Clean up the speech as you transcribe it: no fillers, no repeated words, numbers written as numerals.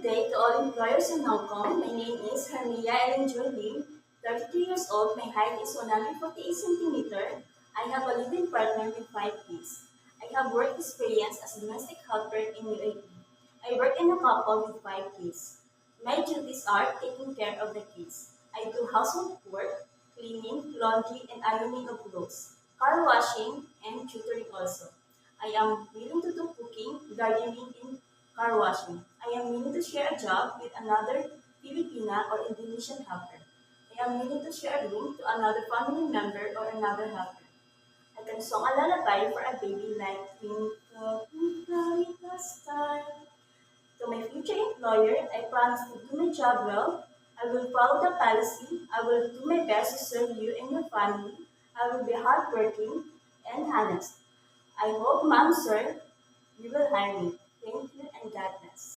Good day to all employers in Hong Kong. My name is Hermia Ellen Joy Lim, 33 years old. My height is 148 centimeter. I have a living partner with 5 kids. I have work experience as a domestic helper in UAE. I work in a couple with 5 kids. My duties are taking care of the kids. I do household work, cleaning, laundry, and ironing of clothes, car washing, and tutoring also. I am willing to do cooking, gardening, and car washing. I am willing to share a job with another Filipina or Indonesian helper. I am willing to share a room to another family member or another helper. I can sing a lullaby for a baby like Twinkle, Twinkle Little Star. To my future employer, I promise to do my job well. I will follow the policy. I will do my best to serve you and your family. I will be hardworking and honest. I hope, Ma'am, Sir, you will hire me.